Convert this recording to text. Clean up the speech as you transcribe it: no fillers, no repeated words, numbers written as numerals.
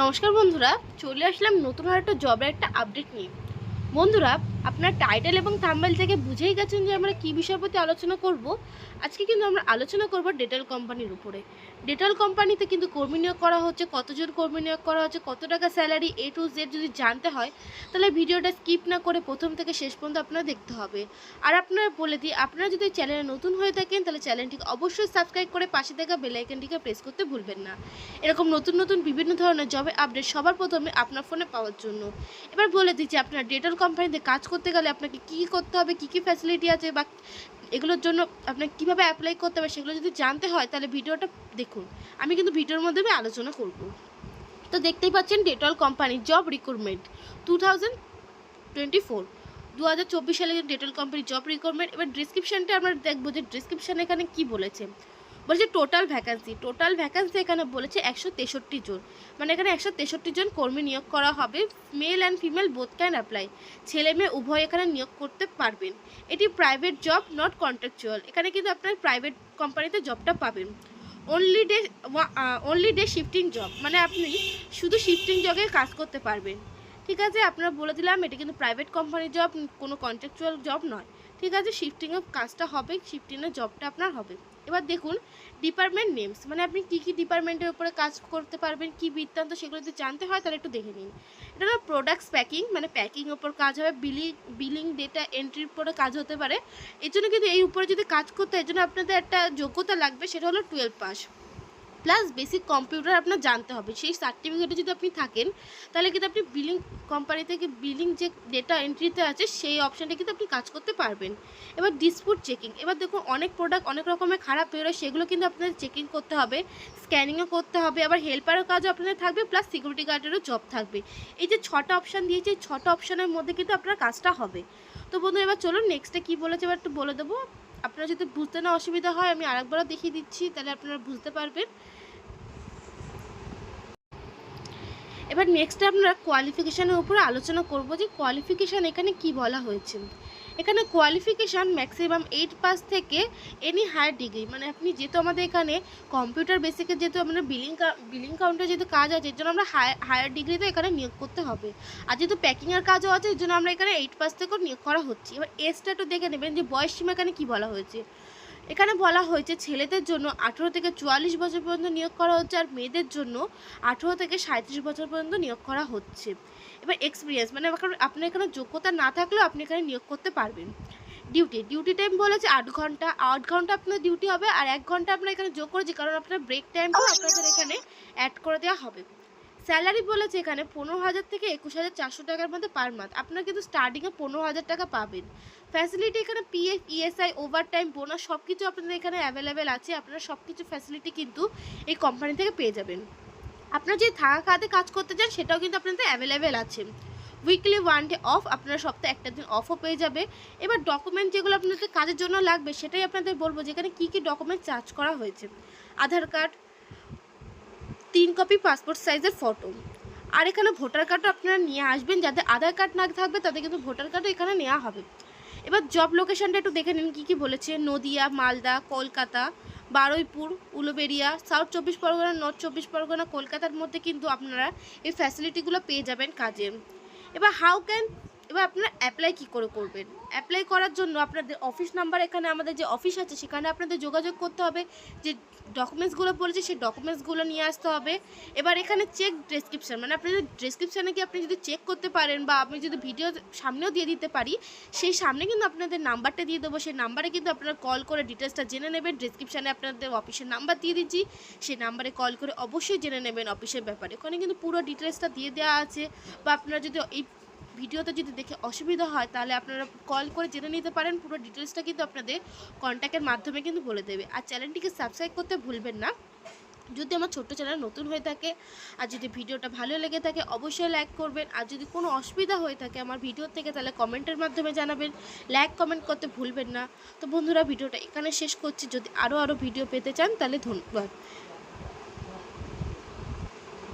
নমস্কার বন্ধুরা, চলে আসলাম নতুন একটা জবের একটা আপডেট নিয়ে। বন্ধুরা, আপনার টাইটেল এবং থাম্বনেল থেকে বুঝেই গেছেন যে আমরা কী বিষয়ের প্রতি আলোচনা করব। আজকে কিন্তু আমরা আলোচনা করব ডেটল কোম্পানির উপরে। ডেটল কোম্পানিতে কিন্তু কর্মী নিয়োগ করা হচ্ছে, কতজন কর্মী নিয়োগ করা হচ্ছে, কত টাকা স্যালারি, A to Z যদি জানতে হয় তাহলে ভিডিওটা স্কিপ না করে প্রথম থেকে শেষ পর্যন্ত আপনারা দেখতে হবে। আর আপনারা বলে দিই, আপনারা যদি চ্যানেলে নতুন হয়ে থাকেন তাহলে চ্যানেলটিকে অবশ্যই সাবস্ক্রাইব করে পাশে থাকা বেল আইকনটিকে প্রেস করতে ভুলবেন না, এরকম নতুন নতুন বিভিন্ন ধরনের জবে আপডেট সবার প্রথমে আপনার ফোনে পাওয়ার জন্য। এবার বলে দিচ্ছি, আপনার ডেটল কোম্পানিতে কাজ করতে গেলে আপনাকে কী করতে হবে, কী কী ফ্যাসিলিটি আছে বা এগুলোর জন্য আপনাকে কীভাবে অ্যাপ্লাই করতে হবে সেগুলো যদি জানতে হয় তাহলে ভিডিওটা দেখুন। আমি কিন্তু ভিডিওর মাধ্যমে আলোচনা করব। তো দেখতেই পাচ্ছেন ডেটল কোম্পানি জব রিক্রুটমেন্ট 2024 সালে ডেটল কোম্পানি জব রিক্রুটমেন্ট। এবার ডিসক্রিপশানটা আমরা দেখবো যে ডিসক্রিপশান এখানে কি বলেছে। বলছে টোটাল ভ্যাকান্সি এখানে বলেছে 163 জন, মানে এখানে 163 জন কর্মী নিয়োগ করা হবে। Male and female both can apply, ছেলে মেয়ে উভয় এখানে নিয়োগ করতে পারবেন। এটি প্রাইভেট জব, নট কন্ট্রাকচুয়াল। এখানে কিন্তু আপনার প্রাইভেট কোম্পানিতে জবটা পাবেন। অনলি ডে শিফটিং জব, মানে আপনি শুধু শিফটিং জবে কাজ করতে পারবেন। ঠিক আছে, আপনারা বলে দিলাম এটা কিন্তু প্রাইভেট কোম্পানির জব, কোনো কন্ট্রাকচুয়াল জব নয়। ঠিক আছে, শিফটিংয়ের কাজটা হবে, শিফটিংয়ের জবটা আপনার হবে। এবার দেখুন ডিপার্টমেন্ট নেমস, মানে আপনি কী কী ডিপার্টমেন্টের উপরে কাজ করতে পারবেন, কী বৃত্তান্ত, সেগুলো যদি জানতে হয় তাহলে একটু দেখে নিন। এটা হলো প্রোডাক্টস প্যাকিং, মানে প্যাকিংয়ের উপর কাজ হবে। বিলিং ডেটা এন্ট্রির উপরে কাজ হতে পারে। এর জন্য কিন্তু এই উপরে যদি কাজ করতে হয়, এর জন্য আপনাদের একটা যোগ্যতা লাগবে, সেটা হলো 12 পাস প্লাস বেসিক কম্পিউটার আপনার জানতে হবে। সেই সার্টিফিকেটে যদি আপনি থাকেন তাহলে কিন্তু আপনি বিলিং কোম্পানি থেকে বিলিং যে ডেটা এন্ট্রিতে আছে সেই অপশানটা কিন্তু আপনি কাজ করতে পারবেন। এবার ডিসপুট চেকিং, এবার দেখুন অনেক প্রোডাক্ট অনেক রকমের খারাপ বেরোয়, সেগুলো কিন্তু আপনাদের চেকিং করতে হবে, স্ক্যানিংও করতে হবে। আবার হেল্পারের কাজও আপনাদের থাকবে, প্লাস সিকিউরিটি গার্ডেরও জব থাকবে। এই যে 6টা অপশান দিয়েছে, এই 6টা অপশানের মধ্যে কিন্তু আপনার কাজটা হবে। তো বন্ধু এবার চলুন নেক্সটে কী বলেছে এবার একটু বলে দেবো। আপনারা যদি বুঝতে না অসুবিধা হয় আমি আরেকবারও দেখিয়ে দিচ্ছি, তাহলে আপনারা বুঝতে পারবেন। এবার নেক্সট আমরা কোয়ালিফিকেশানের উপরে আলোচনা করব যে কোয়ালিফিকেশান এখানে কি বলা হয়েছে। এখানে কোয়ালিফিকেশান ম্যাক্সিমাম 8 পাস থেকে এনি হায়ার ডিগ্রি, মানে আপনি যেহেতু আমাদের এখানে কম্পিউটার বেসিকে যেহেতু আমাদের বিলিং কাউন্টার যেহেতু কাজ আছে, এর জন্য আমরা হায়ার ডিগ্রিতে এখানে নিয়োগ করতে হবে। আর যেহেতু প্যাকিংয়ের কাজও আছে, এর জন্য আমরা এখানে 8 পাস থেকেও নিয়োগ করা হচ্ছে। এবার এজটা একটু দেখে নেবেন যে বয়স সীমা এখানে কী বলা হয়েছে। এখানে বলা হয়েছে ছেলেদের জন্য 18 থেকে 44 বছর পর্যন্ত নিয়োগ করা হচ্ছে, আর মেয়েদের জন্য 18 থেকে 37 বছর পর্যন্ত নিয়োগ করা হচ্ছে। এবার এক্সপিরিয়েন্স, মানে আপনার এখানে যোগ্যতা না থাকলেও আপনি এখানে নিয়োগ করতে পারবেন। ডিউটি টাইম বলেছে 8 ঘন্টা আপনার ডিউটি হবে, আর 1 ঘন্টা আপনার এখানে যোগ করেছি কারণ আপনার ব্রেক টাইমটাও আপনাদের এখানে অ্যাড করে দেওয়া হবে। স্যালারি বলেছে এখানে 15,000 থেকে 21,400 টাকার মধ্যে পার মান্থ। আপনারা কিন্তু স্টার্টিংয়ে 15,000 টাকা পাবেন। ফ্যাসিলিটি এখানে PF, ESI, ওভারটাইম, বোনাস সব কিছু আপনাদের এখানে অ্যাভেলেবেল আছে। আপনারা সব কিছু ফ্যাসিলিটি কিন্তু এই কোম্পানি থেকে পেয়ে যাবেন। আপনারা যে থাকা খাতে কাজ করতে চান সেটাও কিন্তু আপনাদের অ্যাভেলেবেল আছে। উইকলি 1 ডে অফ, আপনারা সপ্তাহে একটা দিন অফও পেয়ে যাবে। এবার ডকুমেন্ট যেগুলো আপনাদের কাজের জন্য লাগবে সেটাই আপনাদের বলবো, যেখানে কী কী ডকুমেন্ট চার্জ করা হয়েছে। আধার কার্ড, 3 কপি পাসপোর্ট সাইজের ফটো, আর এখানে ভোটার কার্ডও আপনারা নিয়ে আসবেন। যাদের আধার কার্ড না থাকবে তাদের কিন্তু ভোটার কার্ডও এখানে নেওয়া হবে। এবার জব লোকেশানটা একটু দেখে নিন কী কী বলেছে। নদিয়া, মালদা, কলকাতা, বারুইপুর, উলুবেড়িয়া, সাউথ 24 পরগনা, নর্থ 24 পরগনা, কলকাতার মধ্যে কিন্তু আপনারা এই ফ্যাসিলিটিগুলো পেয়ে যাবেন কাজে। এবার এবার আপনারা অ্যাপ্লাই কী করে করবেন। অ্যাপ্লাই করার জন্য আপনাদের অফিস নাম্বার, এখানে আমাদের যে অফিস আছে সেখানে আপনাদের যোগাযোগ করতে হবে। যে ডকুমেন্টসগুলো বলেছে সেই ডকুমেন্টসগুলো নিয়ে আসতে হবে। এবার এখানে চেক ডেসক্রিপশান, মানে আপনাদের ডেসক্রিপশানে কি আপনি যদি চেক করতে পারেন বা আমি যদি ভিডিও সামনেও দিয়ে দিতে পারি, সেই সামনে কিন্তু আপনাদের নাম্বারটা দিয়ে দেবো। সেই নাম্বারে কিন্তু আপনারা কল করে ডিটেলসটা জেনে নেবেন। ডেসক্রিপশানে আপনাদের অফিসের নাম্বার দিয়ে দিচ্ছি, সেই নাম্বারে কল করে অবশ্যই জেনে নেবেন অফিসের ব্যাপারে। ওখানে কিন্তু পুরো ডিটেলসটা দিয়ে দেওয়া আছে। বা আপনারা যদি এই ভিডিওতে যদি দেখে অসুবিধা হয় তাহলে আপনারা কল করে জেনে নিতে পারেন। পুরো ডিটেলসটা কিন্তু আপনাদের কন্ট্যাক্টের মাধ্যমে কিন্তু বলে দেবে। আর চ্যানেলটিকে সাবস্ক্রাইব করতে ভুলবেন না যদি আমার ছোট্ট চ্যানেল নতুন হয়ে থাকে। আর যদি ভিডিওটা ভালো লেগে থাকে অবশ্যই লাইক করবেন। আর যদি কোনো অসুবিধা হয়ে থাকে আমার ভিডিও থেকে তাহলে কমেন্টের মাধ্যমে জানাবেন। লাইক কমেন্ট করতে ভুলবেন না। তো বন্ধুরা ভিডিওটা এখানে শেষ করছি। যদি আরও ভিডিও পেতে চান তাহলে ধন্যবাদ।